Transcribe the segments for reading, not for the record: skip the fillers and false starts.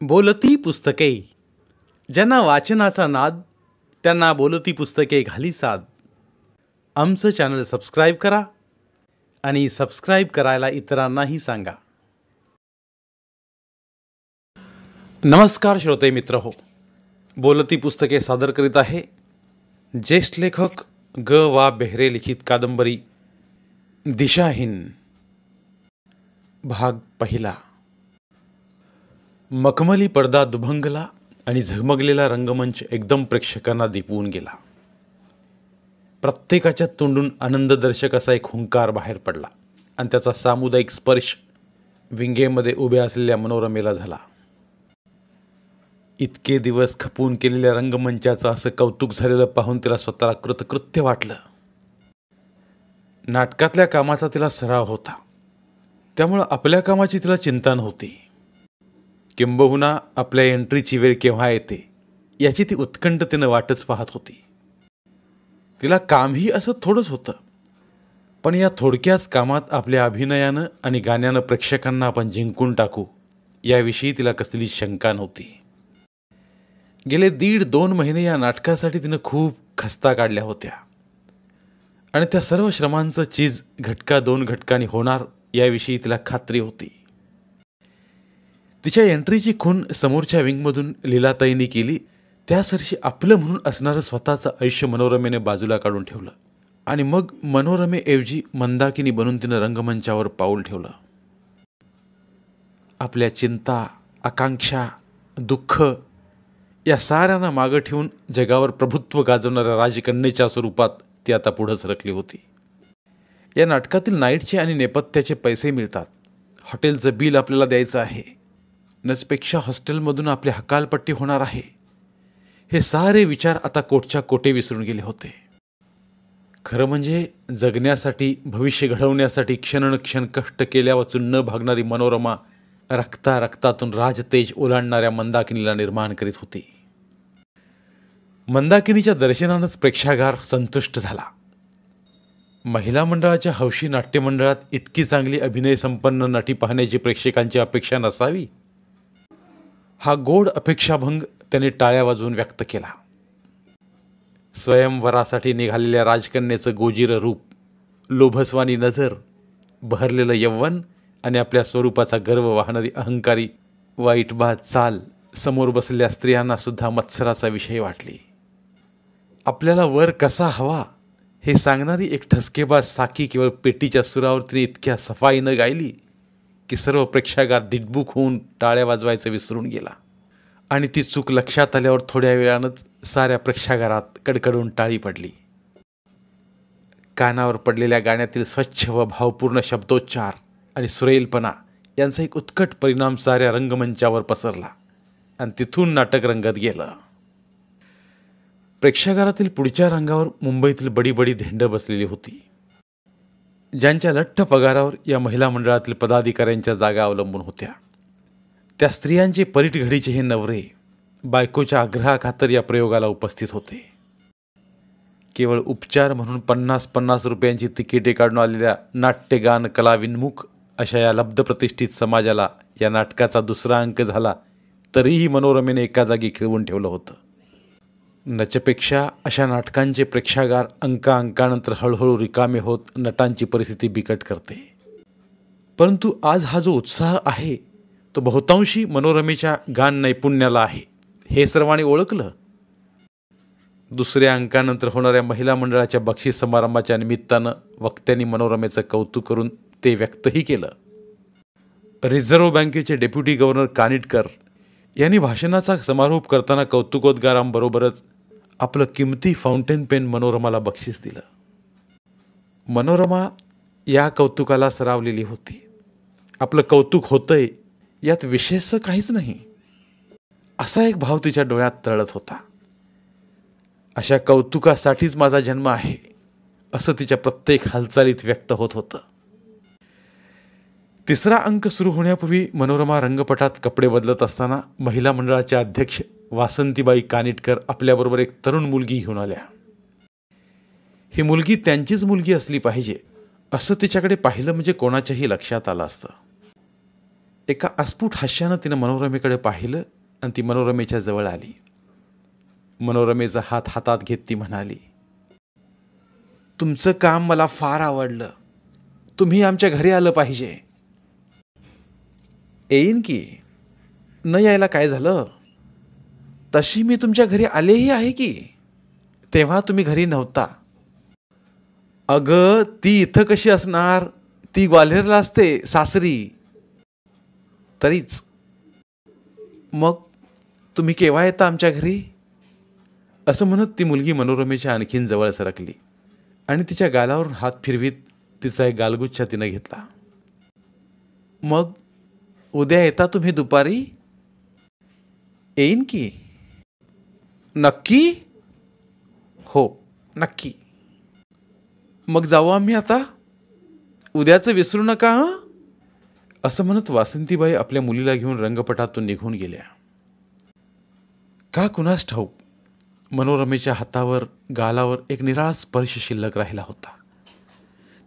बोलती पुस्तके. ज्यांना वाचनाचा नाद त्यांना बोलती पुस्तके घाली साद. आमचं चॅनल सबस्क्राईब करा आणि सबस्क्राईब करायला इतरांनाही सांगा. नमस्कार श्रोते मित्र हो, बोलती पुस्तके सादर करीत आहे ज्येष्ठ लेखक ग वा बेहरे लिखित कादंबरी दिशाहीन भाग पहिला. मखमली पडदा दुभंगला आणि झगमगलेला रंगमंच एकदम प्रेक्षकांना दिपवून गेला. प्रत्येकाच्या तोंडून आनंददर्शक असा एक हुंकार बाहेर पडला आणि त्याचा सामुदायिक स्पर्श विंगेमध्ये उभ्या असलेल्या मनोरमेला झाला. इतके दिवस खपून केलेल्या रंगमंचाचं असं कौतुक झालेलं पाहून तिला स्वतःला कृतकृत्य वाटलं. नाटकातल्या कामाचा तिला सराव होता, त्यामुळं आपल्या कामाची तिला चिंता नव्हती. किंबहुना आपल्या एंट्रीची वेळ केव्हा येते याची ती उत्कंठतेनं वाटच पाहत होती. तिला कामही असं थोडंच होतं, पण या थोडक्याच कामात आपल्या अभिनयानं आणि गाण्यानं प्रेक्षकांना आपण जिंकून टाकू याविषयी तिला कसली शंका नव्हती. गेले 1.5-2 महिने या नाटकासाठी तिनं खूप खस्ता काढल्या होत्या आणि त्या सर्व श्रमांचं चीज घटका 2 घटकांनी होणार याविषयी तिला खात्री होती. तिच्या एंट्रीची खूण समोरच्या विंगमधून लीलाताईंनी केली. त्यासरशी आपलं म्हणून असणारं स्वतःचं आयुष्य मनोरमेने बाजूला काढून ठेवलं आणि मग मनोरमेऐवजी मंदाकिनी बनून तिनं रंगमंचावर पाऊल ठेवलं. आपल्या चिंता, आकांक्षा, दुःख या साऱ्यांना मागं ठेवून जगावर प्रभुत्व गाजवणाऱ्या राजकन्येच्या स्वरूपात ती आता पुढं सरकली होती. या नाटकातील नाईटचे आणि नेपथ्याचे पैसे मिळतात, हॉटेलचं बिल आपल्याला द्यायचं आहे, नचपेक्षा हॉस्टेलमधून आपली हकालपट्टी होणार आहे, हे सारे विचार आता कोटच्या कोटे विसरून गेले होते. खरं म्हणजे जगण्यासाठी, भविष्य घडवण्यासाठी क्षणोक्षण कष्ट केल्या वाचून न भागणारी मनोरमा रक्ता रक्तातून राजतेज ओलांडणाऱ्या मंदाकिनीला निर्माण करीत होती. मंदाकिनीच्या दर्शनानंच प्रेक्षागार संतुष्ट झाला. महिला मंडळाच्या हौशी नाट्यमंडळात इतकी चांगली अभिनय संपन्न नटी पाहण्याची प्रेक्षकांची अपेक्षा नसावी, हा गोड अपेक्षाभंग त्याने टाळ्या वाजवून व्यक्त केला. स्वयंवरासाठी निघालेल्या राजकन्येचं गोजिरं रूप, लोभस्वानी नजर, बहरलेलं यव्वन आणि आपल्या स्वरूपाचा गर्व वाहणारी अहंकारी वाईटबाज चाल समोर बसलेल्या स्त्रियांना सुद्धा मत्सराचा विषय वाटली. आपल्याला वर कसा हवा हे सांगणारी एक ठसकेबाज साकी केवळ पेटीच्या सुरावर तिने इतक्या सफाईनं गायली की सर्व प्रेक्षागार दिटबुक होऊन टाळ्या वाजवायचं विसरून गेला आणि ती चूक लक्षात आल्यावर थोड्या वेळानंच साऱ्या प्रेक्षागारात कडकडून टाळी पडली. कानावर पडलेल्या गाण्यातील स्वच्छ व भावपूर्ण शब्दोच्चार आणि सुरेलपणा यांचा एक उत्कट परिणाम साऱ्या रंगमंचावर पसरला आणि तिथून नाटक रंगत गेलं. प्रेक्षागारातील पुढच्या रांगावर मुंबईतील बडी बडी धेंड बसलेली होती, ज्यांच्या लठ्ठ पगारावर या महिला मंडळातील पदाधिकाऱ्यांच्या जागा अवलंबून होत्या. त्या स्त्रियांचे परीट घडीचे हे नवरे बायकोच्या आग्रहाखातर या प्रयोगाला उपस्थित होते. केवळ उपचार म्हणून 50-50 रुपयांची तिकिटे काढून आलेल्या नाट्यगान कलाविन्मुख अशा या लब्ध प्रतिष्ठित समाजाला या नाटकाचा दुसरा अंक झाला तरीही मनोरमेने एका जागी खिळवून ठेवलं होतं. नचपेक्षा अशा नाटकांचे प्रेक्षागार अंकानंतर हळूहळू रिकामे होत नटांची परिस्थिती बिकट करते. परंतु आज हा जो उत्साह आहे तो बहुतांशी मनोरमेच्या गान नैपुण्याला आहे हे सर्वांनी ओळखलं. दुसऱ्या अंकानंतर होणाऱ्या महिला मंडळाच्या बक्षीस समारंभाच्या निमित्तानं वक्त्यांनी मनोरमेचं कौतुक करून ते व्यक्तही केलं. रिझर्व्ह बँकेचे डेप्युटी गव्हर्नर कानिटकर यांनी भाषणाचा समारोप करताना कौतुकोद्गारांबरोबरच आपलं किमती फाउंटेन पेन मनोरमाला बक्षीस दिलं. मनोरमा या कौतुकाला सरावलेली होती. आपलं कौतुक होतंय यात विशेष काहीच नाही असा एक भाव तिच्या डोळ्यात तरळत होता. अशा कौतुकासाठीच माझा जन्म आहे असं तिच्या प्रत्येक हालचालीत व्यक्त होत होतं. तिसरा अंक सुरू होण्यापूर्वी मनोरमा रंगपटात कपडे बदलत असताना महिला मंडळाच्या अध्यक्ष वासंतीबाई कानिटकर आपल्याबरोबर एक तरुण मुलगी घेऊन आल्या. ही मुलगी त्यांचीच मुलगी असली पाहिजे असं तिच्याकडे पाहिलं म्हणजे कोणाच्याही लक्षात आलं असतं. एका अस्फुट हास्यानं तिनं मनोरमेकडे पाहिलं आणि ती मनोरमेच्या जवळ आली. मनोरमेचा हात हातात घेत ती म्हणाली, तुमचं काम मला फार आवडलं. तुम्ही आमच्या घरी आलं पाहिजे. येईन की. न यायला काय झालं? तशी मी तुमच्या घरी आलेही आहे की. तेव्हा तुम्ही घरी नव्हता. अगं, ती इथं कशी असणार? ती ग्वाल्हेरला असते, सासरी. तरीच. मग तुम्ही केव्हा येता आमच्या घरी? असं म्हणत ती मुलगी मनोरमेच्या आणखीन जवळ सरकली आणि तिच्या गालावरून हात फिरवीत तिचा एक गालगुच्छा तिनं घेतला. मग उद्या येता तुम्ही दुपारी? येईन की. नक्की? हो, नक्की. मग जाऊ आम्ही आता. उद्याचं विसरू नका हं. असं म्हणत वासंतीबाई आपल्या मुलीला घेऊन रंगपटातून निघून गेल्या. का कुणास ठाऊक मनोरमेच्या हातावर गालावर एक निराळा स्पर्श शिल्लक राहिला होता.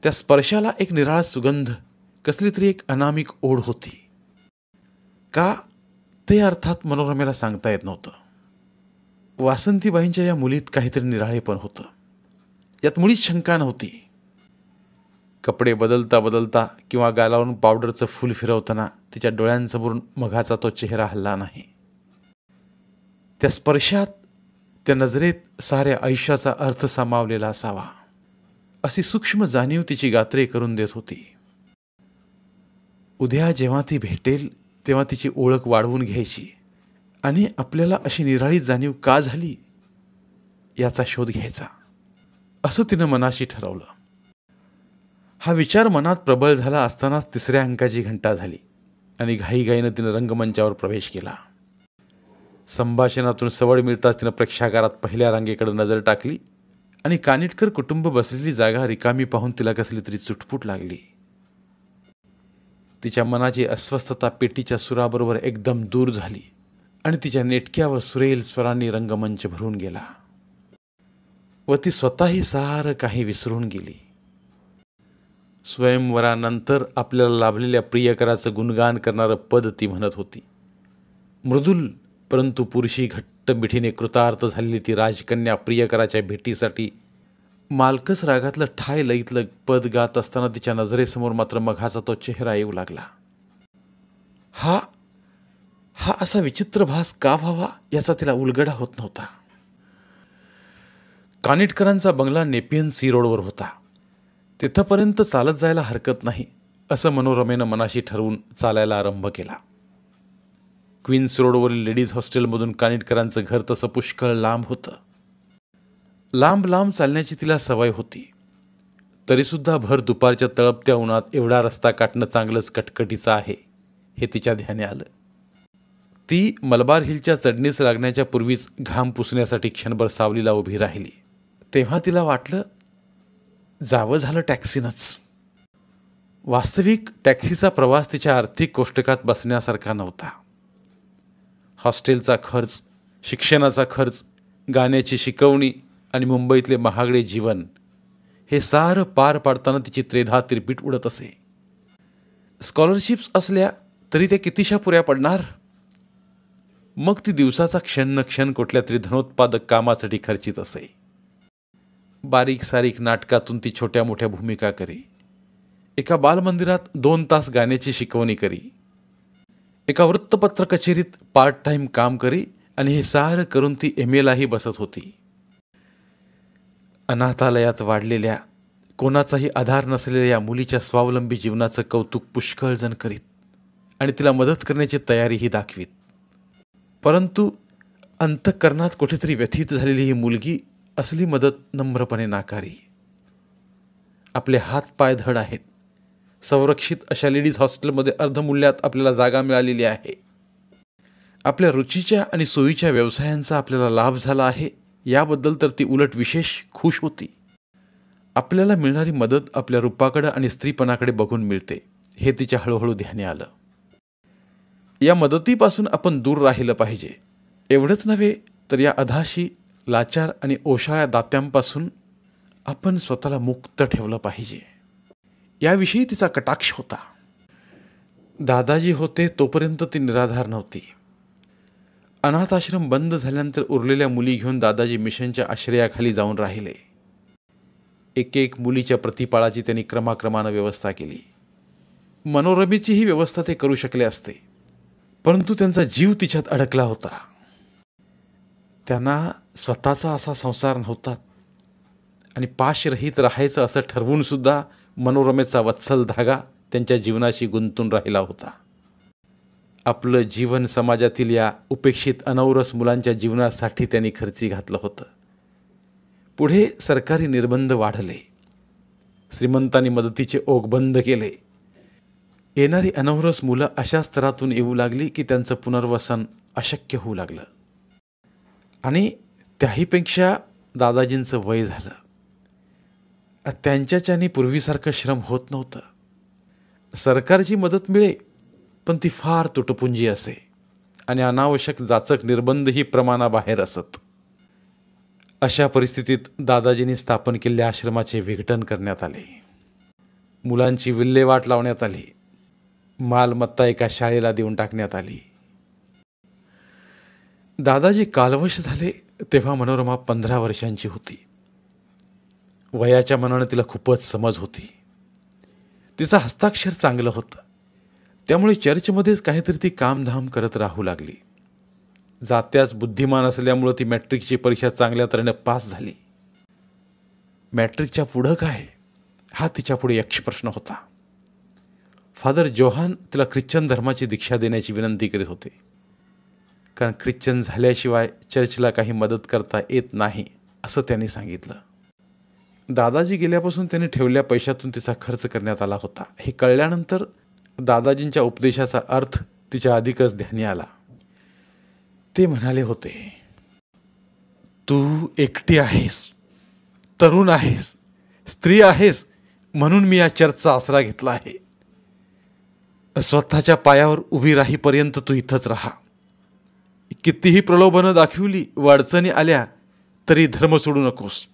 त्या स्पर्शाला एक निराळा सुगंध, कसली तरी एक अनामिक ओढ होती. का ते अर्थात मनोरमेला सांगता येत नव्हतं. वासंतीबाईंच्या या मुलीत काहीतरी निराळेपण होतं. यात मुळीच शंका नव्हती. कपडे बदलता बदलता किंवा गालावरून पावडरचं फूल फिरवताना तिच्या डोळ्यांसमोरून मघाचा तो चेहरा हलला नाही. त्या स्पर्शात, त्या नजरेत साऱ्या आयुष्याचा अर्थ सामावलेला असावा अशी सूक्ष्म जाणीव तिची गात्रे करून देत होती. उद्या जेव्हा ती भेटेल तेव्हा तिची ओळख वाढवून घ्यायची आणि आपल्याला अशी निराळी जाणीव का झाली याचा शोध घ्यायचा, असं तिनं मनाशी ठरवलं. हा विचार मनात प्रबळ झाला असतानाच 3ऱ्या अंकाची घंटा झाली आणि घाईघाईनं तिनं रंगमंचावर प्रवेश केला. संभाषणातून सवड मिळताच तिनं प्रेक्षागारात पहिल्या रांगेकडे नजर टाकली आणि कानिटकर कुटुंब बसलेली जागा रिकामी पाहून तिला कसली तरी चुटपुट लागली. तिच्या मनाची अस्वस्थता पेटीच्या सुराबरोबर एकदम दूर झाली आणि तिच्या नेटक्या व सुरेल स्वरांनी रंगमंच भरून गेला व ती स्वतःही सारं काही विसरून गेली. स्वयंवरानंतर आपल्याला लाभलेल्या प्रियकराचं गुणगान करणारं पद ती म्हणत होती. मृदुल परंतु पुरुषी घट्ट मिठीने कृतार्थ झालेली ती राजकन्या प्रियकराच्या भेटीसाठी मालकस रागातलं ठाय लईतलं पद गात असताना तिच्या नजरेसमोर मात्र मघाचा तो चेहरा येऊ लागला. हा असा विचित्र भास का व्हावा याचा तिला उलगडा होत नव्हता. कानिटकरांचा बंगला नेपियन सी रोडवर होता. तिथपर्यंत चालत जायला हरकत नाही असं मनोरमेनं मनाशी ठरवून चालायला आरंभ केला. क्वीन्स रोडवरील लेडीज हॉस्टेलमधून कानिटकरांचं घर तसं पुष्कळ लांब होतं. लांब लांब चालण्याची तिला सवय होती. तरीसुद्धा भर दुपारच्या तळपत्या उन्हात एवढा रस्ता काटणं चांगलंच कटकटीचं आहे हे तिच्या ध्यानी आलं. ती मलबार हिलच्या चढणीस लागण्याच्या पूर्वीच घाम पुसण्यासाठी क्षणभर सावलीला उभी राहिली. तेव्हा तिला वाटलं जावं झालं टॅक्सीनंच. वास्तविक टॅक्सीचा प्रवास तिच्या आर्थिक कोष्टकात बसण्यासारखा नव्हता. हॉस्टेलचा खर्च, शिक्षणाचा खर्च, गाण्याची शिकवणी आणि मुंबईतले महागडे जीवन हे सारं पार पाडताना तिची त्रेधा तिरपीट उडत असे. स्कॉलरशिप्स असल्या तरी ते कितीशा पुऱ्या पडणार. मग ती दिवसाचा क्षण न क्षण कुठल्या तरी धनोत्पादक कामासाठी खर्चित असे. बारीक सारीक नाटकातून ती छोट्या मोठ्या भूमिका करी. एका बालमंदिरात 2 तास गाण्याची शिकवणी करी. एका वृत्तपत्र कचेरीत पार्ट टाइम काम करी आणि हे सारं करून ती MAलाही बसत होती. अनाथालयात वाढलेल्या, कोणाचाही आधार नसलेल्या या मुलीच्या स्वावलंबी जीवनाचं कौतुक पुष्कळ जण करीत आणि तिला मदत करण्याची तयारीही दाखवीत. परंतु अंतःकरणात कुठेतरी व्यथित झालेली ही मुलगी असली मदत नम्रपणे नाकारी. आपले हात पाय धड आहेत. संरक्षित अशा लेडीज हॉस्टेलमध्ये अर्धमूल्यात आपल्याला जागा मिळालेली आहे. आपल्या रुचीच्या आणि सोयीच्या व्यवसायांचा आपल्याला लाभ झाला आहे याबद्दल तर ती उलट विशेष खुश होती. आपल्याला मिळणारी मदत आपल्या रूपाकडे आणि स्त्रीपणाकडे बघून मिळते हे तिच्या हळूहळू ध्यानी आलं. या मदतीपासून आपण दूर राहिलं पाहिजे. एवढंच नव्हे तर या अधाशी, लाचार आणि ओशाळ्या दात्यांपासून आपण स्वतःला मुक्त ठेवलं पाहिजे याविषयी तिचा कटाक्ष होता. दादाजी होते तोपर्यंत ती निराधार नव्हती. अनाथ आश्रम बंद झाल्यानंतर उरलेल्या मुली घेऊन दादाजी मिशनच्या आश्रयाखाली जाऊन राहिले. एक एक मुलीच्या प्रतिपाळाची त्यांनी क्रमाक्रमानं व्यवस्था केली. मनोरमेचीही व्यवस्था ते करू शकले असते, परंतु त्यांचा जीव तिच्यात अडकला होता. त्यांना स्वतःचा असा संसार नव्हता आणि पाशरहित राहायचं असं ठरवून सुद्धा मनोरमेचा वत्सल धागा त्यांच्या जीवनाशी गुंतून राहिला होता. आपलं जीवन समाजातील या उपेक्षित अनौरस मुलांच्या जीवनासाठी त्यांनी खर्ची घातलं होतं. पुढे सरकारी निर्बंध वाढले, श्रीमंतांनी मदतीचे ओघ बंद केले. येणारी अनौरस मुलं अशा स्तरातून येऊ लागली की त्यांचं पुनर्वसन अशक्य होऊ लागलं. आणि त्याहीपेक्षा दादाजींचं वय झालं. त्यांच्याच्यानी पूर्वीसारखं श्रम होत नव्हतं. सरकारची मदत मिळे, पण ती फार तुटपुंजी असे आणि अनावश्यक जाचक निर्बंधही प्रमाणाबाहेर असत. अशा परिस्थितीत दादाजींनी स्थापन केलेल्या आश्रमाचे विघटन करण्यात आले. मुलांची विल्हेवाट लावण्यात आली. मालमत्ता एका शाळेला देऊन टाकण्यात आली. दादाजी कालवश झाले तेव्हा मनोरमा 15 वर्षांची होती. वयाच्या मनानं तिला खूपच समज होती. तिचं हस्ताक्षर चांगलं होतं, त्यामुळे चर्चमध्येच काहीतरी ती कामधाम करत राहू लागली. जात्याच बुद्धिमान असल्यामुळं ती मॅट्रिकची परीक्षा चांगल्या तऱ्हेने पास झाली. मॅट्रिकच्या पुढं काय, हा तिच्यापुढे यक्ष प्रश्न होता. फादर जोहान तिला ख्रिश्चन धर्माची दीक्षा देण्याची विनंती करीत होते, कारण ख्रिश्चन झाल्याशिवाय चर्चला काही मदत करता येत नाही असं त्यांनी सांगितलं. दादाजी गेल्यापासून त्यांनी ठेवलेल्या पैशातून तिचा खर्च करण्यात आला होता. हे कळल्यानंतर दादाजींच्या उपदेशाचा अर्थ तिच्या अधिकच ध्यानी आला. ते म्हणाले होते, तू एकटी आहेस, तरुण आहेस, स्त्री आहेस, म्हणून मी या चर्चचा आसरा घेतला आहे. स्वतःच्या पायावर उभी राहीपर्यंत तू इथंच राहा. कितीही प्रलोभनं दाखवली व अडचणी आल्या तरी धर्म सोडू नकोस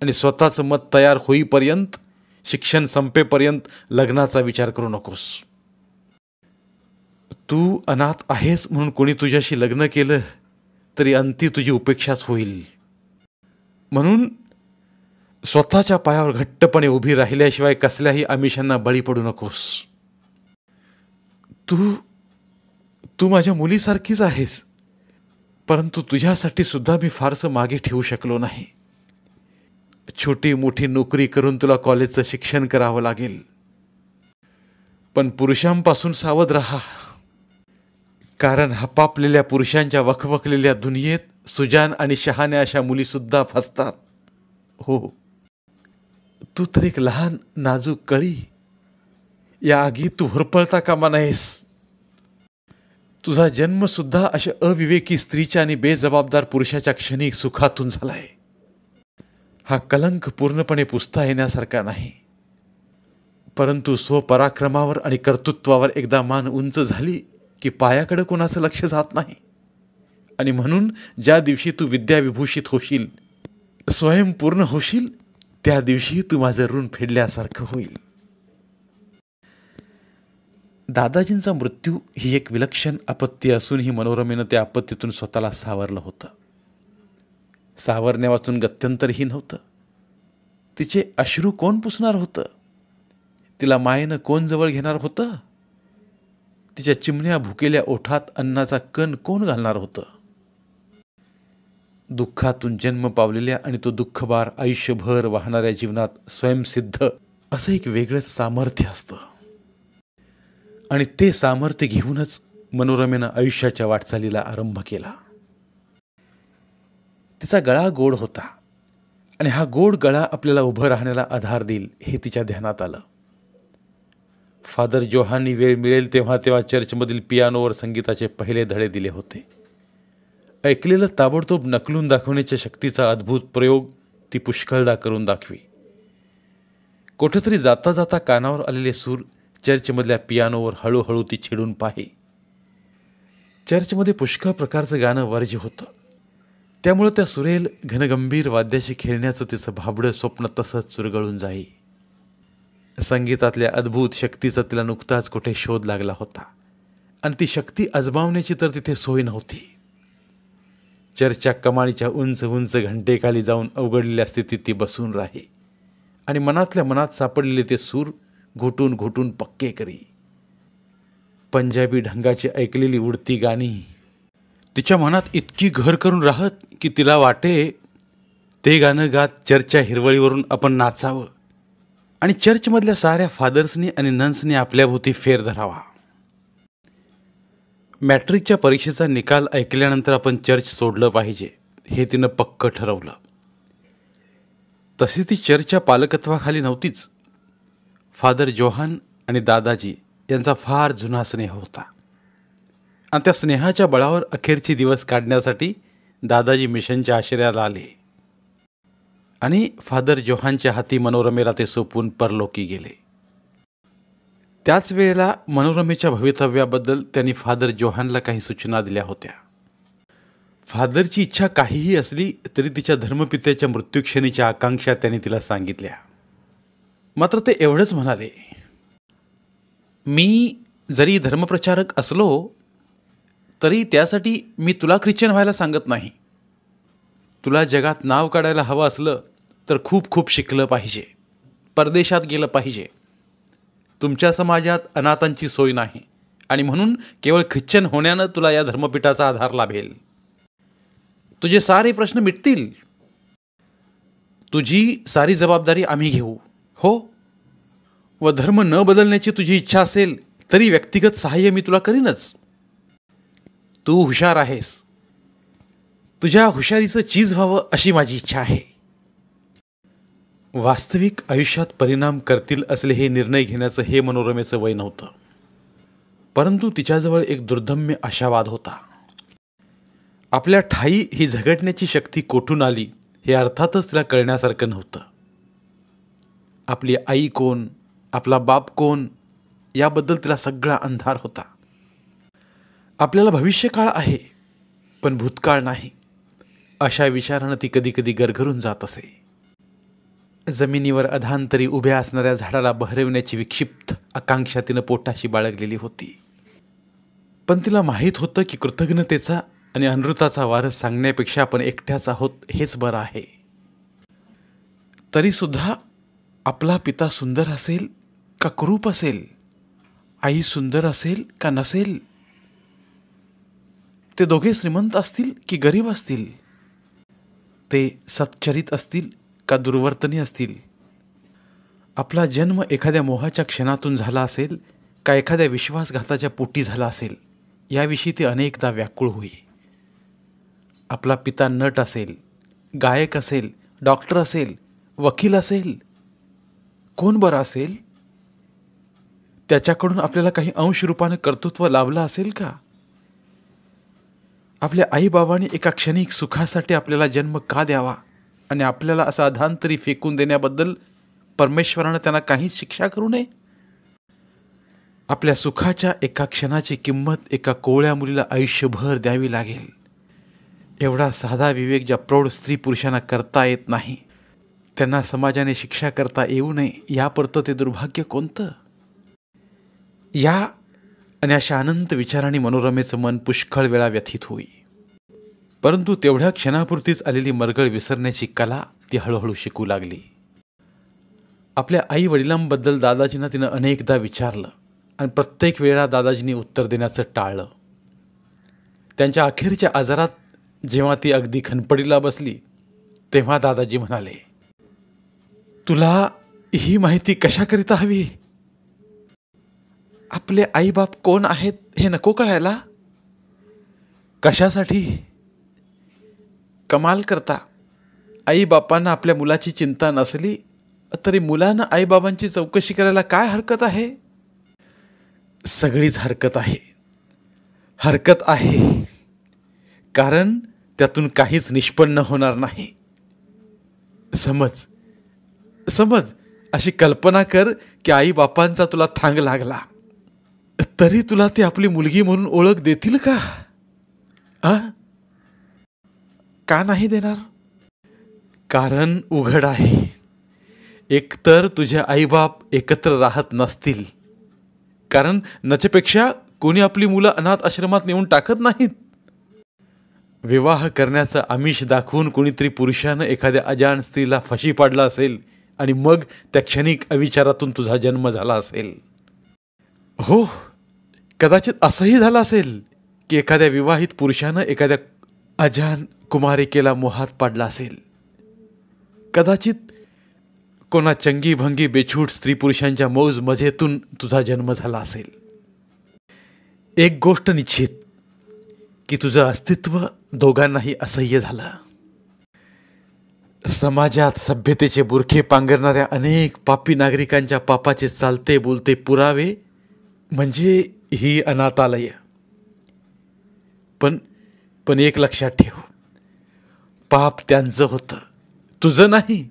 आणि स्वतःचं मत तयार होईपर्यंत, शिक्षण संपेपर्यंत लग्नाचा विचार करू नकोस. तू अनाथ आहेस म्हणून कोणी तुझ्याशी लग्न केलं तरी अंती तुझी उपेक्षाच होईल. म्हणून स्वतःच्या पायावर घट्टपणे उभी राहिल्याशिवाय कसल्याही आमिषांना बळी पडू नकोस. तू माझ्या मुलीसारखीच आहेस, परंतु तुझ्यासाठी सुद्धा मी फारसं मागे ठेवू शकलो नाही. छोटी मोठी नोकरी करून तुला कॉलेजचं शिक्षण करावं लागेल, पण पुरुषांपासून सावध राहा, कारण हपापलेल्या पुरुषांच्या वखवखलेल्या दुनियेत सुजान आणि शहाण्या अशा मुलीसुद्धा फसतात. हो, तू तर एक लहान नाजूक कळी, या आगीत तू होरपळता कामा नाहीस. तुझा जन्मसुद्धा अशा अविवेकी स्त्रीच्या आणि बेजबाबदार पुरुषाच्या क्षणिक सुखातून झालाय. हा कलंक पूर्णपणे पुसता येण्यासारखा नाही, परंतु स्वपराक्रमावर आणि कर्तृत्वावर एकदा मान उंच झाली की पायाकडे कोणाचं लक्ष जात नाही. आणि म्हणून ज्या दिवशी तू विद्याविभूषित होशील, स्वयंपूर्ण होशील, त्या दिवशी तू माझं ऋण फेडल्यासारखं होईल. दादाजींचा मृत्यू ही एक विलक्षण आपत्ती असूनही मनोरमेनं त्या आपत्तीतून स्वतःला सावरलं होतं. सावरण्यावाचून गत्यंतरही नव्हतं. तिचे अश्रू कोण पुसणार होतं? तिला मायेनं कोण जवळ घेणार होतं? तिच्या चिमण्या भुकेल्या ओठात अन्नाचा कण कोण घालणार होतं? दुःखातून जन्म पावलेल्या आणि तो दुःखभार आयुष्यभर वाहणाऱ्या जीवनात स्वयंसिद्ध असं एक वेगळंच सामर्थ्य असतं. आणि ते सामर्थ्य घेऊनच मनोरमेनं आयुष्याच्या वाटचालीला आरंभ केला. तिचा गळा गोड होता आणि हा गोड गळा आपल्याला उभं राहण्याला आधार देईल हे तिच्या ध्यानात आलं. फादर जोहाननी वेळ मिळेल तेव्हा तेव्हा चर्चमधील पियानोवर संगीताचे पहिले धडे दिले होते. ऐकलेलं ताबडतोब नकलून दाखवण्याच्या शक्तीचा अद्भुत प्रयोग ती पुष्कळदा करून दाखवी. कुठेतरी जाता जाता कानावर आलेले सूर चर्चमधल्या पियानोवर हळूहळू ती छेडून पाहे. चर्चमध्ये पुष्कळ प्रकारचं गाणं वर्ज्य होतं, त्यामुळं त्या सुरेल घनगंभीर वाद्याशी खेळण्याचं तिचं भाबडं स्वप्न तसंच चुरगळून जाई. संगीतातल्या अद्भुत शक्तीचा तिला नुकताच कुठे शोध लागला होता आणि ती शक्ती अजमावण्याची तर तिथे सोय नव्हती. चर्चच्या कमानीच्या उंच उंच घंटेखाली जाऊन अवघडलेल्या स्थितीत ती बसून राही आणि मनातल्या मनात सापडलेले ते सूर घुटून घुटून पक्के करी. पंजाबी ढंगाची ऐकलेली उडती गाणी तिच्या मनात इतकी घर करून राहत की तिला वाटे ते गाणं गात चर्चच्या हिरवळीवरून आपण नाचावं आणि चर्चमधल्या साऱ्या फादर्सनी आणि नन्सनी आपल्याभोवती फेर धरावा. मॅट्रिकच्या परीक्षेचा निकाल ऐकल्यानंतर आपण चर्च सोडलं पाहिजे हे तिनं पक्क ठरवलं. तशी ती चर्चच्या पालकत्वाखाली नव्हतीच. फादर जोहान आणि दादाजी यांचा फार जुना स्नेह होता आणि त्या स्नेहाच्या बळावर अखेरचे दिवस काढण्यासाठी दादाजी मिशनच्या आश्रयाला आले आणि फादर जोहानच्या हाती मनोरमेला ते सोपवून परलोकी गेले. त्याच वेळेला मनोरमेच्या भवितव्याबद्दल त्यांनी फादर जोहानला काही सूचना दिल्या होत्या. फादरची इच्छा काहीही असली तरी तिच्या धर्मपित्याच्या मृत्यूक्षणीच्या आकांक्षा त्यांनी तिला सांगितल्या. मात्र ते एवढंच म्हणाले, मी जरी धर्मप्रचारक असलो तरी त्यासाठी मी तुला ख्रिश्चन व्हायला सांगत नाही. तुला जगात नाव काढायला हवं असलं तर खूप खूप शिकलं पाहिजे, परदेशात गेलं पाहिजे. तुमच्या समाजात अनाथांची सोय नाही आणि म्हणून केवळ ख्रिश्चन होण्यानं तुला या धर्मपीठाचा आधार लाभेल. तुझे सारे प्रश्न मिटतील. तुझी सारी जबाबदारी आम्ही घेऊ. हो, व धर्म न बदलण्याची तुझी इच्छा असेल तरी व्यक्तिगत सहाय्य मी तुला करीनच. तू हुशार आहेस. तुझ्या हुशारीचं चीज व्हावं अशी माझी इच्छा आहे. वास्तविक आयुष्यात परिणाम करतील असले हे निर्णय घेण्याचं हे मनोरमेचं वय नव्हतं, परंतु तिच्याजवळ एक दुर्दम्य आशावाद होता. आपल्या ठाई ही झगडण्याची शक्ती कोठून आली हे अर्थातच तिला कळण्यासारखं नव्हतं. आपली आई कोण, आपला बाप कोण याबद्दल तिला सगळा अंधार होता. आपल्याला भविष्यकाळ आहे पण भूतकाळ नाही, अशा विचारानं ती कधी कधी गरगरून जात असे. जमिनीवर अधांतरी उभ्या असणाऱ्या झाडाला बहरविण्याची विक्षिप्त आकांक्षा तिनं पोटाशी बाळगलेली होती. पण तिला माहीत होतं की कृतज्ञतेचा आणि अनृताचा वारस सांगण्यापेक्षा आपण एकट्याच आहोत हेच बरं आहे. तरीसुद्धा आपला पिता सुंदर असेल का कुरूप असेल, आई सुंदर असेल का नसेल, ते दोघे श्रीमंत असतील की गरीब असतील, ते सच्चरित असतील का दुर्वर्तनी असतील, आपला जन्म एखाद्या मोहाच्या क्षणातून झाला असेल का एखाद्या विश्वासघाताच्या पोटी झाला असेल, याविषयी ते अनेकदा व्याकुळ होई. आपला पिता नट असेल, गायक असेल, डॉक्टर असेल, वकील असेल, कोण बरं असेल, त्याच्याकडून आपल्याला काही अंश रूपानं कर्तृत्व लाभलं असेल का? आपल्या आईबाबांनी एका क्षणिक सुखासाठी आपल्याला जन्म का द्यावा आणि आपल्याला असा अधांतरी फेकून देण्याबद्दल परमेश्वरानं त्यांना काहीच शिक्षा करू नये? आपल्या सुखाच्या एका क्षणाची किंमत एका कोवळ्या मुलीला आयुष्यभर द्यावी लागेल, एवढा साधा विवेक ज्या प्रौढ स्त्री पुरुषांना करता येत नाही, त्यांना समाजाने शिक्षा करता येऊ नये यापुरतं ते दुर्भाग्य कोणतं? या आणि अशा अनंत विचारांनी मनोरमेचं मन पुष्कळ वेळा व्यथित होई. परंतु तेवढ्या क्षणापुरतीच आलेली मरगळ विसरण्याची कला ती हळूहळू शिकू लागली. आपल्या आई वडिलांबद्दल दादाजींना तिनं अनेकदा विचारलं आणि प्रत्येक वेळा दादाजींनी उत्तर देण्याचं टाळलं. त्यांच्या अखेरच्या आजारात जेव्हा ती अगदी खनपडीला बसली तेव्हा दादाजी म्हणाले, तुला ही माहिती कशाकरिता हवी? आपले आईबाप कोण आहेत हे नको कळायला? कशासाठी? कमाल करता. आईबापांना आपल्या मुलाची चिंता नसली तरी मुलानं आईबाबांची चौकशी करायला काय हरकत आहे? सगळीच हरकत आहे. हरकत आहे कारण त्यातून काहीच निष्पन्न होणार नाही. समज समज अशी कल्पना कर की आईबापांचा तुला थांग लागला तरी तुला ती आपली मुलगी म्हणून ओळख देतील का? का नाही देणार? कारण उघड आहे. एकतर तुझे आईबाप एकत्र राहत नसतील, कारण नचपेक्षा कोणी आपली मुलं अनाथ आश्रमात नेऊन टाकत नाहीत. विवाह करण्याचं आमिष दाखवून कोणीतरी पुरुषानं एखाद्या अजाण स्त्रीला फाशी पाडला असेल आणि मग त्या क्षणिक अविचारातून तुझा जन्म झाला असेल. हो, कदाचित असंही झालं असेल की एखाद्या विवाहित पुरुषानं एखाद्या अजाण कुमारिकेला मोहात पाडला असेल. कदाचित कोणा चंगी भंगी बेछूट स्त्री पुरुषांच्या मौज मजेतून तुझा जन्म झाला असेल. एक गोष्ट निश्चित की तुझं अस्तित्व दोघांनाही असह्य झालं. समाजात सभ्यतेचे बुरखे पांघरणाऱ्या अनेक पापी नागरिकांच्या पापाचे चालते बोलते पुरावे म्हणजे ही अनाथालय. पण एक लक्षात ठेव, पाप त्यांचं होतं, तुझं नाही.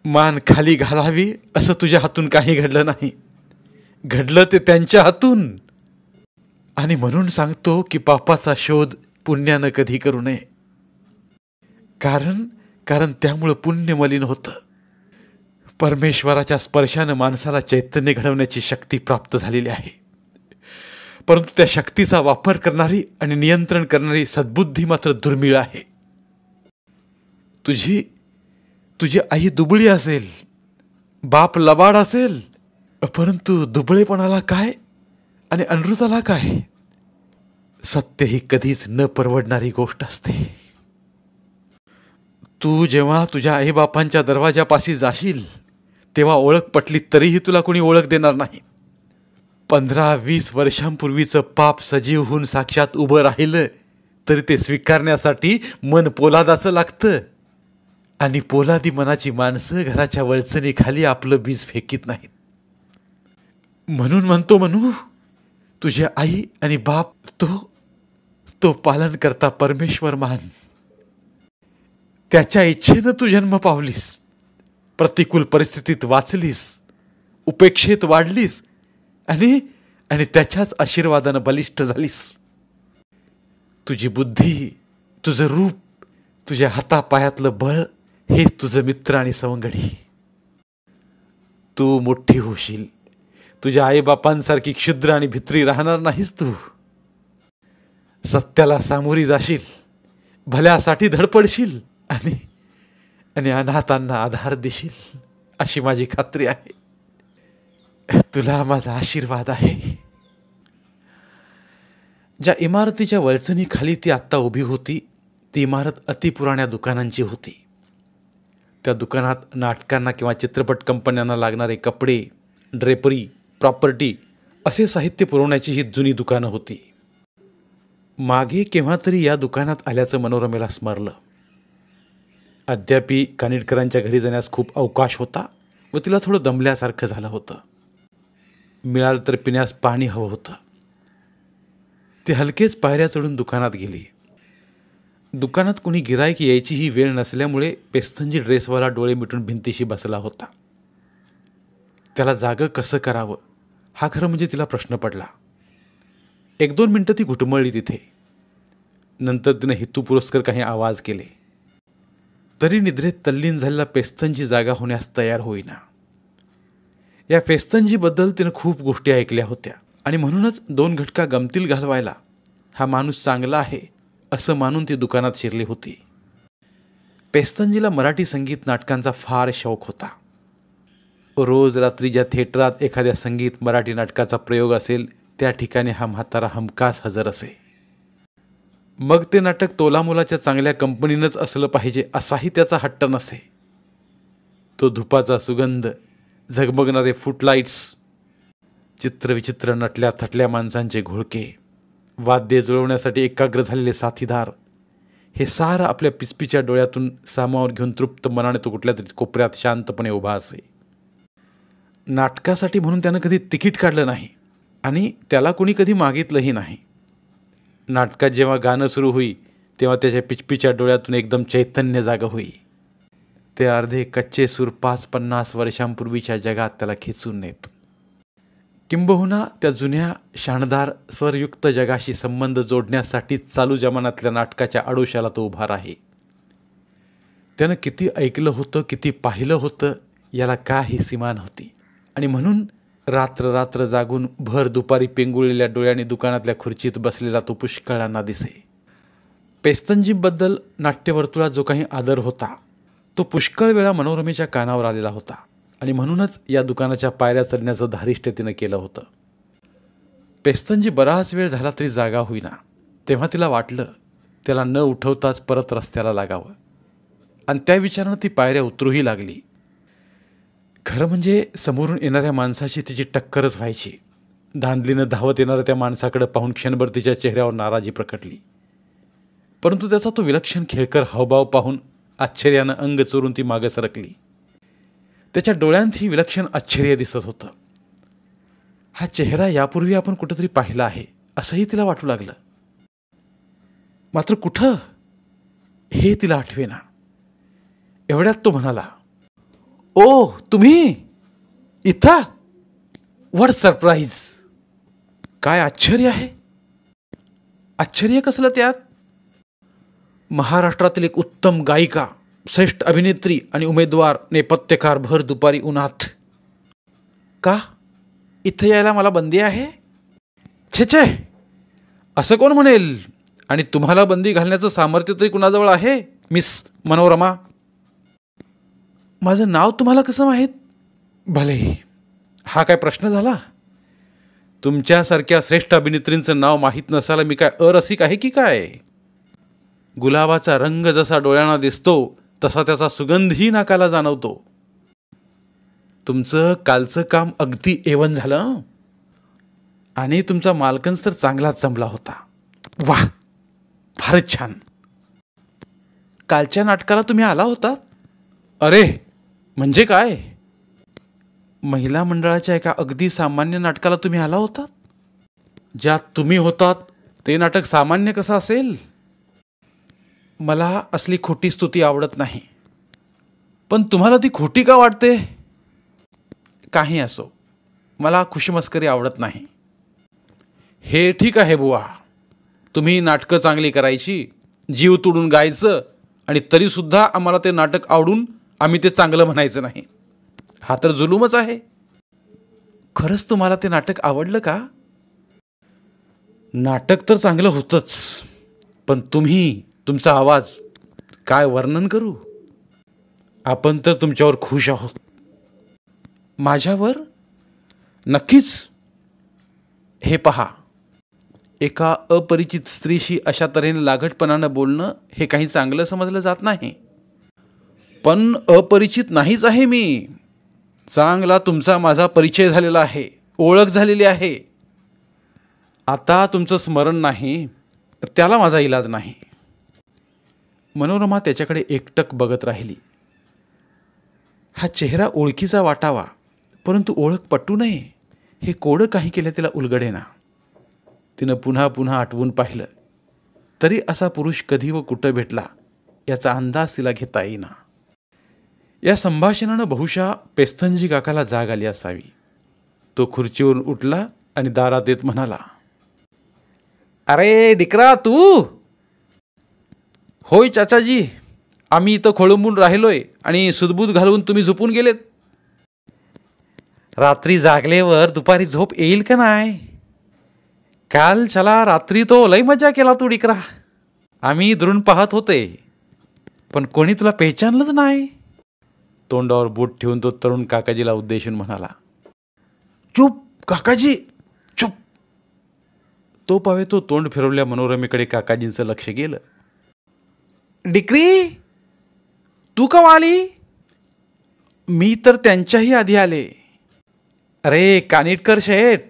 मान खाली घालावी असं तुझ्या हातून काही घडलं नाही, घडलं ते त्यांच्या हातून. आणि म्हणून सांगतो की पापाचा शोध पुण्यानं कधी करू नये, कारण त्यामुळं पुण्य मलिन होतं. परमेश्वराच्या स्पर्शानं माणसाला चैतन्य घडवण्याची शक्ती प्राप्त झालेली आहे, परंतु त्या शक्तीचा वापर करणारी आणि नियंत्रण करणारी सद्बुद्धी मात्र दुर्मिळ आहे. तुझी आई दुबळी असेल, बाप लबाड असेल, परंतु दुबळेपणाला काय आणि अनृताला काय? सत्य ही कधीच न परवडणारी गोष्ट असते. तू जेव्हा तुझ्या आईबापांच्या दरवाजापाशी जाशील तेव्हा ओळख पटली तरीही तुला कोणी ओळख देणार नाही. 15-20 वर्षांपूर्वीचं पाप सजीव होऊन साक्षात उभं राहिलं तरी ते स्वीकारण्यासाठी मन पोलादाचं लागतं. आणि पोलादी मनाची माणसं घराच्या वळचणीखाली आपलं बीज फेकीत नाहीत. म्हणून म्हणतो म्हणू, तुझे आई आणि बाप तो पालन करता परमेश्वर मान. त्याच्या इच्छेनं तू जन्म पावलीस, प्रतिकूल परिस्थितीत वाचलीस, उपेक्षेत वाढलीस आणि त्याच्याच आशीर्वादानं बलिष्ठ झालीस. तुझी बुद्धी, तुझं रूप, तुझ्या हातापायातलं बळ हेच तुझं मित्र आणि सवंगडी. तू मोठी होशील, तुझ्या आईबापांसारखी क्षुद्र आणि भित्री राहणार नाहीस. तू सत्याला सामोरी जाशील, भल्यासाठी धडपडशील आणि अनाथांना आधार देशील, अशी माझी खात्री आहे. तुला माझा आशीर्वाद आहे. ज्या इमारतीच्या वळचणीखाली ती आत्ता उभी होती ती इमारत अतिपुराण्या दुकानांची होती. त्या दुकानात नाटकांना किंवा चित्रपट कंपन्यांना लागणारे कपडे, ड्रेपरी, प्रॉपर्टी असे साहित्य पुरवण्याची ही जुनी दुकानं होती. मागे केव्हा तरी या दुकानात आल्याचं मनोरमेला स्मरलं. अद्यापी कानिटकरांच्या घरी जाण्यास खूप अवकाश होता व तिला थोडं दमल्यासारखं झालं होतं. मिळालं तर पिण्यास पाणी हवं होतं. ती हलकेच पायऱ्या चढून दुकानात गेली. दुकानात कोणी गिराईक यायची ही वेळ नसल्यामुळे पेस्तंजी ड्रेसवाला डोळे मिटून भिंतीशी बसला होता. त्याला जागं कसं करावं हा खरं म्हणजे तिला प्रश्न पडला. 1-2 मिनटं ती घुटमळली तिथे. नंतर तिनं हेतुपुरस्कर काही आवाज केले तरी निद्रेत तल्लीन झालेला पेस्तंजी जागा होण्यास तयार होईना. या पेस्तंजीबद्दल तिनं खूप गोष्टी ऐकल्या होत्या आणि म्हणूनच 2 घटका गमतील घालवायला हा माणूस चांगला आहे असं मानून ती दुकानात शिरली होती. पेस्तंजीला मराठी संगीत नाटकांचा फार शौक होता. रोज रात्री ज्या थिएटरात एखाद्या संगीत मराठी नाटकाचा प्रयोग असेल त्या ठिकाणी हा म्हातारा हमखास हजर असे. मग ते नाटक तोलामोलाच्या चांगल्या कंपनीनंच असलं पाहिजे असाही त्याचा हट्ट नसे. तो धुपाचा सुगंध, झगमगणारे फुटलाईट्स, चित्रविचित्र नटल्या थटल्या माणसांचे घोळके, वाद्य जुळवण्यासाठी एकाग्र झालेले साथीदार, हे सारं आपल्या पिचपिच्या डोळ्यातून सामावून घेऊन तृप्त मनाने तो कुठल्या तरी कोपऱ्यात शांतपणे उभा असे. नाटकासाठी म्हणून त्यानं कधी तिकीट काढलं नाही आणि त्याला कोणी कधी मागितलंही नाही. नाटकात जेव्हा गाणं सुरू होई तेव्हा त्याच्या पिचपिच्या डोळ्यातून एकदम चैतन्य जागं होई. ते अर्धे कच्चे सूर 5-50 वर्षांपूर्वीच्या जगात त्याला खेचून नेत. किंबहुना त्या जुन्या शानदार स्वरयुक्त जगाशी संबंध जोडण्यासाठी चालू जमान्यातल्या नाटकाच्या आडोशाला तो उभा आहे. त्यानं किती ऐकलं होतं, किती पाहिलं होतं याला काही सीमा नव्हती आणि म्हणून रात्र रात्र जागून भर दुपारी पेंगुळलेल्या डोळ्यांनी दुकानातल्या खुर्चीत बसलेला तो पुष्कळांना दिसे. पेस्तनजीबद्दल नाट्यवर्तुळात जो काही आदर होता तो पुष्कळ वेळा मनोरमेच्या कानावर आलेला होता आणि म्हणूनच या दुकानाच्या पायऱ्या चढण्याचं धारिष्ट्य तिनं केलं होतं. पेस्तनजी बराच वेळ झाला तरी जागा होईना. तेव्हा तिला वाटलं त्याला न उठवताच परत रस्त्याला लागावं आणि त्या विचारानं ती पायऱ्या उतरूही लागली. खरं म्हणजे समोरून येणाऱ्या माणसाशी तिची टक्करच व्हायची. धांदलीनं धावत येणाऱ्या त्या माणसाकडे पाहून क्षणभर तिच्या चेहऱ्यावर नाराजी प्रकटली, परंतु त्याचा तो विलक्षण खेळकर हावभाव पाहून आश्चर्यानं अंग चोरून ती मागं सरकली. त्याच्या डोळ्यांतही विलक्षण आश्चर्य दिसत होतं. हा चेहरा यापूर्वी आपण कुठंतरी पाहिला आहे असंही तिला वाटू लागलं, मात्र कुठं हे तिला आठवेना. एवढ्यात तो म्हणाला, "ओ तुम्ही इथं? What surprise! काय आश्चर्य आहे?" "आश्चर्य कसलं त्यात? महाराष्ट्रातील एक उत्तम गायिका, श्रेष्ठ अभिनेत्री आणि उमेदवार नेपथ्यकार भर दुपारी उन्हात." "का? इथं यायला मला बंदी आहे?" "छे छे, असं कोण म्हणेल? आणि तुम्हाला बंदी घालण्याचं सामर्थ्य तरी कुणाजवळ आहे, मिस मनोरमा?" "माझं नाव तुम्हाला कसं माहीत?" "भले, हा काय प्रश्न झाला? तुमच्यासारख्या श्रेष्ठ अभिनेत्रींचं नाव माहीत नसायला मी काय अरसिक आहे की काय? गुलाबाचा रंग जसा डोळ्यांना दिसतो तसा त्याचा सुगंधही नाकाला जाणवतो. तुमचं कालचं काम अगदी एवन झालं आणि तुमचा मालकंस तर चांगलाच जमला होता. वाह, फारच छान. कालच्या नाटकाला तुम्ही आला होता?" "अरे, म्हणजे काय? महिला मंडळाच्या एका अगदी सामान्य नाटकाला तुम्ही आला होतात?" "ज्यात तुम्ही होतात ते नाटक सामान्य कसं असेल?" "मला असली खोटी स्तुती आवडत नाही." "पण तुम्हाला ती खोटी का वाटते?" "काही असो, मला खुशीमस्करी आवडत नाही." "हे ठीक आहे बुवा, तुम्ही नाटकं चांगली करायची, जीव तोडून गायचं आणि तरीसुद्धा आम्हाला ते नाटक आवडून आम्ही ते चांगलं म्हणायचं नाही. हा तर जुलूमच आहे." "खरंच तुम्हाला ते नाटक आवडलं का?" "नाटक तर चांगलं होतंच, पण तुम्ही, तुमचा आवाज, काय वर्णन करू. आपण तर तुमच्यावर खुश आहोत." "माझ्यावर?" "नक्कीच. हे पहा, एका अपरिचित स्त्रीशी अशा तऱ्हेने लागटपणानं बोलणं हे काही चांगलं समजलं जात नाही." "पण अपरिचित नाहीच आहे मी. चांगला तुमचा माझा परिचय झालेला आहे, ओळख झालेली आहे. आता तुमचं स्मरण नाही, त्याला माझा इलाज नाही." मनोरमा त्याच्याकडे एकटक बघत राहिली. हा चेहरा ओळखीचा वाटावा, परंतु ओळख पटू नये हे कोडं काही केलं तिला उलगडेना. तिनं पुन्हा पुन्हा आठवून पाहिलं, तरी असा पुरुष कधी व कुठं भेटला याचा अंदाज तिला घेता येईना. या संभाषणानं बहुशा पेस्तनजी काकाला जाग आली असावी. तो खुर्चीवरून उठला आणि दारात येत म्हणाला, "अरे डिकरा, तू?" "होय चाचाजी, आम्ही इथं खोळंबून राहिलोय आणि सुदबूद घालवून तुम्ही झोपून गेलेत." "रात्री जागल्यावर दुपारी झोप येईल का नाही? काल चला रात्री तो लय मजा केला तू डिकरा. आम्ही दुरून पाहत होते, पण कोणी तुला पेहचानलंच नाही." तोंडावर बोट ठेवून तो तरुण काकाजीला उद्देशून म्हणाला, "चुप काकाजी, चुप." तो पावे तो तोंड फिरवल्या मनोरमेकडे काकाजींचं लक्ष गेलं. "डिक्री, तू का आली?" "मी तर त्यांच्याही आधी आले." "अरे कानिटकर शेठ,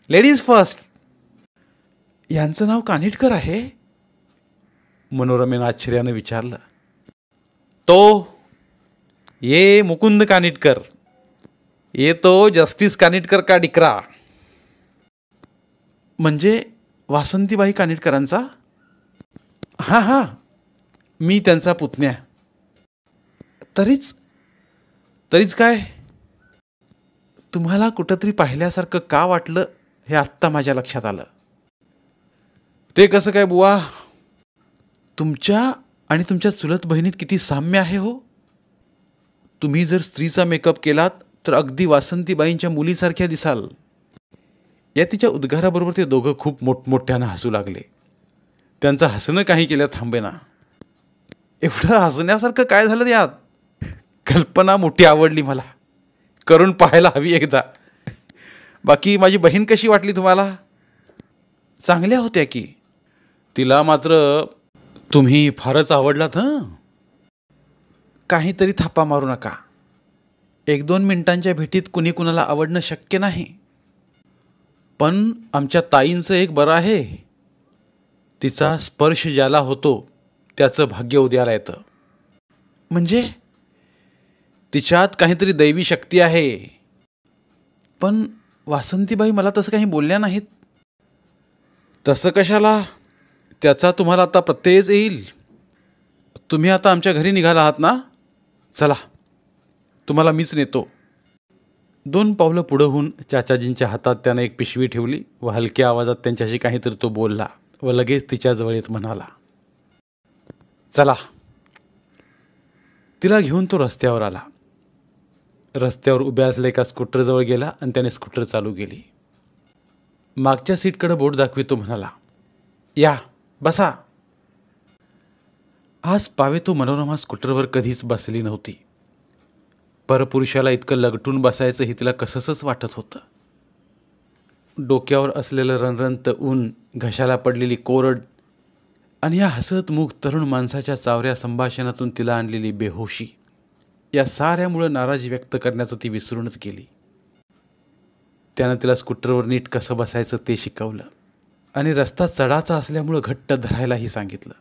लेडीज फर्स्ट." "यांचं नाव कानिटकर आहे?" मनोरमेनं आश्चर्यानं विचारलं. "तो ये मुकुंद कानिटकर, ये तो जस्टिस कानिटकर का डिकरा." "म्हणजे वासंतीबाई कानिटकरांचा?" "हां हां, मी त्यांचा पुतण्या." तरीच काय? तुम्हाला कुठंतरी पाहिल्यासारखं का वाटलं हे आत्ता माझ्या लक्षात आलं." "ते कसं काय बुवा?" "तुमच्या आणि तुमच्या चुलत बहिणीत किती साम्य आहे हो. तुम्ही जर स्त्रीचा मेकअप केलात तर अगदी वासंतीबाईंच्या मुलीसारख्या दिसाल. या तिच्या उद्गाराबरोबर ते दोघं खूप मोठमोठ्यानं हसू लागले. त्यांचं हसणं काही केल्या थांबेना. एवढं हसण्यासारखं काय झालं यात? कल्पना मोठी आवडली मला. करून पाहायला हवी एकदा. बाकी माझी बहीण कशी वाटली तुम्हाला? चांगल्या होत्या की. तिला मात्र तुम्ही फारच आवडलात. काहीतरी थापा मारू नका. 1-2 मिनिटांच्या भेटीत कुणी कुणाला आवडणं शक्य नाही. पण आमच्या ताईंचं एक बरं आहे, तिचा स्पर्श ज्याला होतो त्याचं भाग्य उद्याला येतं. म्हणजे तिच्यात काहीतरी दैवी शक्ती आहे. पण वासंतीबाई मला तसं काही बोलल्या नाहीत. तसं कशाला? त्याचा तुम्हाला आता प्रत्ययच येईल. तुम्ही आता आमच्या घरी निघाला आहात ना? चला, तुम्हाला मीच नेतो. 2 पावलं पुढं होऊन चाचाजींच्या हातात त्यानं एक पिशवी ठेवली व हलक्या आवाजात त्यांच्याशी काहीतरी तो बोलला व लगेच तिच्याजवळ येत म्हणाला, चला. तिला घेऊन तो रस्त्यावर आला. रस्त्यावर उभ्या असलेल्या एका स्कूटरजवळ गेला आणि त्याने स्कूटर चालू केली. मागच्या सीटकडे बोट दाखवित तो म्हणाला, या बसा. आज पावेतो मनोरमा स्कूटरवर कधीच बसली नव्हती. परपुरुषाला इतकं लगटून बसायचं हे तिला कसंच वाटत होतं. डोक्यावर असलेलं रणरणत ऊन, घशाला पडलेली कोरड आणि या हसत मुख तरुण माणसाच्या चावऱ्या संभाषणातून तिला आणलेली बेहोशी, या साऱ्यामुळं नाराजी व्यक्त करण्याचं ती विसरूनच गेली. त्यानं तिला स्कूटरवर नीट कसं बसायचं ते शिकवलं आणि रस्ता चढाचा असल्यामुळं घट्ट धरायलाही सांगितलं.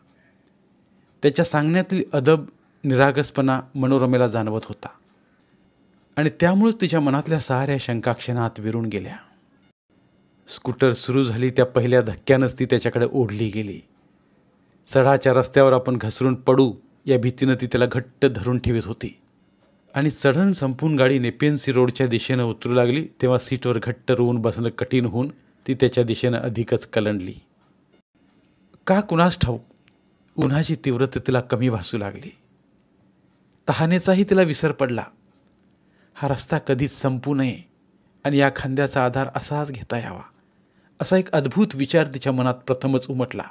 त्याच्या सांगण्यातील अदब, निरागसपणा मनोरमेला जाणवत होता आणि त्यामुळेच तिच्या मनातल्या साऱ्या शंका क्षणात विरून गेल्या. स्कूटर सुरू झाली त्या पहिल्या धक्क्यानंच ती त्याच्याकडे ओढली गेली. चढाच्या रस्त्यावर आपण घसरून पडू या भीतीनं ती त्याला घट्ट धरून ठेवत होती आणि चढण संपून गाडी नेपेन्सी रोडच्या दिशेनं उतरू लागली तेव्हा सीटवर घट्ट रोवून बसणं कठीण होऊन ती त्याच्या दिशेनं अधिकच कलंडली. का कुणास ठाऊक, उन्हाची तीव्रता तिला कमी भासू लागली. तहानेचाही तिला विसर पडला. हा रस्ता कधीच संपू नये आणि या खांद्याचा आधार असाच घेता यावा, असा एक अद्भुत विचार तिच्या मनात प्रथमच उमटला.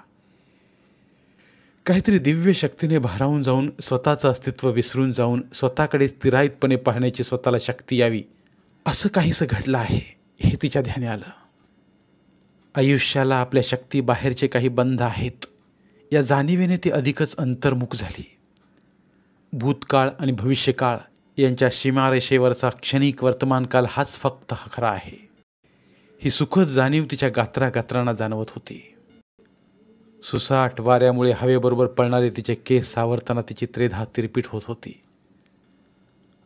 काहीतरी दिव्य शक्तीने भारावून जाऊन, स्वतःचं अस्तित्व विसरून जाऊन स्वतःकडे स्थिराईतपणे पाहण्याची स्वतःला शक्ती यावी, असं काहीसं घडलं आहे हे तिच्या ध्यानी आलं. आयुष्याला आपल्या शक्ती बाहेरचे काही बंध आहेत या जाणीवेने ती अधिकच अंतर्मुख झाली. भूतकाळ आणि भविष्यकाळ यांच्या सीमारेषेवरचा क्षणिक वर्तमानकाल हाच फक्त खरा आहे, ही सुखद जाणीव तिच्या गात्रागात्रांना जाणवत होती. सुसाट वाऱ्यामुळे हवेबरोबर पळणारे तिचे केस सावरताना तिची त्रेधा तिरपीट होत होती.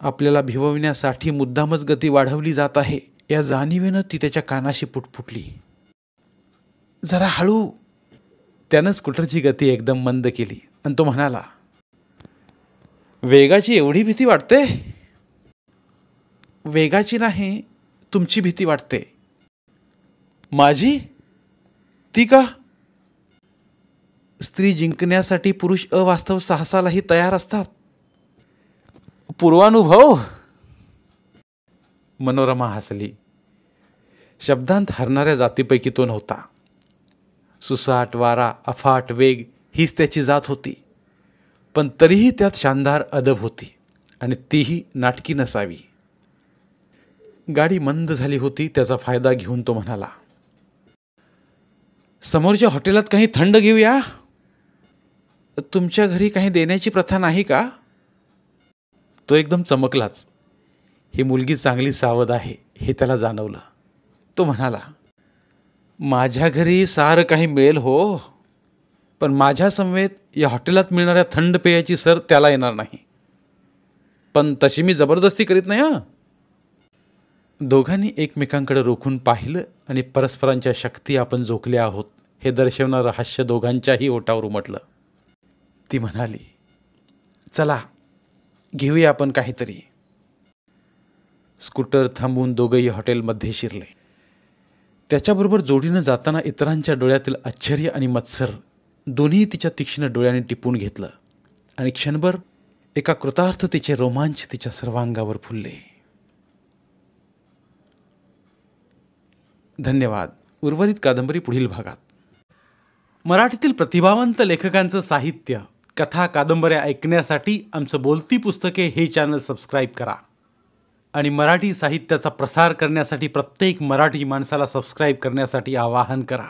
आपल्याला भिवविण्यासाठी मुद्दामच गती वाढवली जात आहे या जाणीवेनं ती त्याच्या कानाशी पुटपुटली. जरा हळू. त्यानं स्कूटरची गती एकदम मंद केली आणि तो म्हणाला, वेगाची एवढी भीती वाटते? वेगाची नाही, तुमची भीती वाटते. माझी? ती का? स्त्री जिंकण्यासाठी पुरुष अवास्तव साहसालाही तयार असतात. पूर्वानुभव? मनोरमा हसली. शब्दांत हरणाऱ्या जातीपैकी तो नव्हता. सुसाट वारा, अफाट वेग हीच त्याची जात होती. पण तरीही त्यात शानदार अदब होती आणि तीही नाटकी नसावी. गाडी मंद झाली होती त्याचा फायदा घेऊन तो म्हणाला, समोरच्या हॉटेलात काही थंड घेऊया? तुमच्या घरी काही देण्याची प्रथा नाही का? तो एकदम चमकलाच. ही मुलगी चांगली सावध आहे हे त्याला जाणवलं. तो म्हणाला, माझ्या घरी सारं काही मिळेल हो, पण माझ्या समवेत या हॉटेलात मिळणाऱ्या थंड पेयाची सर त्याला येणार नाही. पण तशी मी जबरदस्ती करीत नाही. दोघांनी एकमेकांकडे रोखून पाहिलं आणि परस्परांच्या शक्ती आपण जोखल्या आहोत हे दर्शवणारं हास्य दोघांच्याही ओठावर उमटलं. ती म्हणाली, चला घेऊया आपण काहीतरी. स्कूटर थांबवून दोघंही हॉटेलमध्ये शिरले. त्याच्याबरोबर जोडीनं जाताना इतरांच्या डोळ्यातील आश्चर्य आणि मत्सर दोन्ही तिच्या तीक्ष्ण डोळ्याने टिपून घेतलं आणि क्षणभर एका कृतार्थतेचे रोमांच तिच्या सर्वांगावर फुलले. धन्यवाद. उर्वरित कादंबरी पुढील भागात. मराठीतील प्रतिभावंत लेखकांचं साहित्य, कथा, कादंबऱ्या ऐकण्यासाठी आमचं बोलती पुस्तके हे चॅनल सबस्क्राईब करा आणि मराठी साहित्याचा प्रसार करण्यासाठी प्रत्येक मराठी माणसाला सबस्क्राईब करण्यासाठी आवाहन करा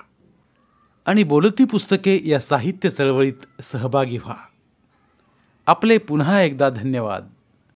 आणि बोलती पुस्तके या साहित्य चळवळीत सहभागी व्हा. आपले पुन्हा एकदा धन्यवाद.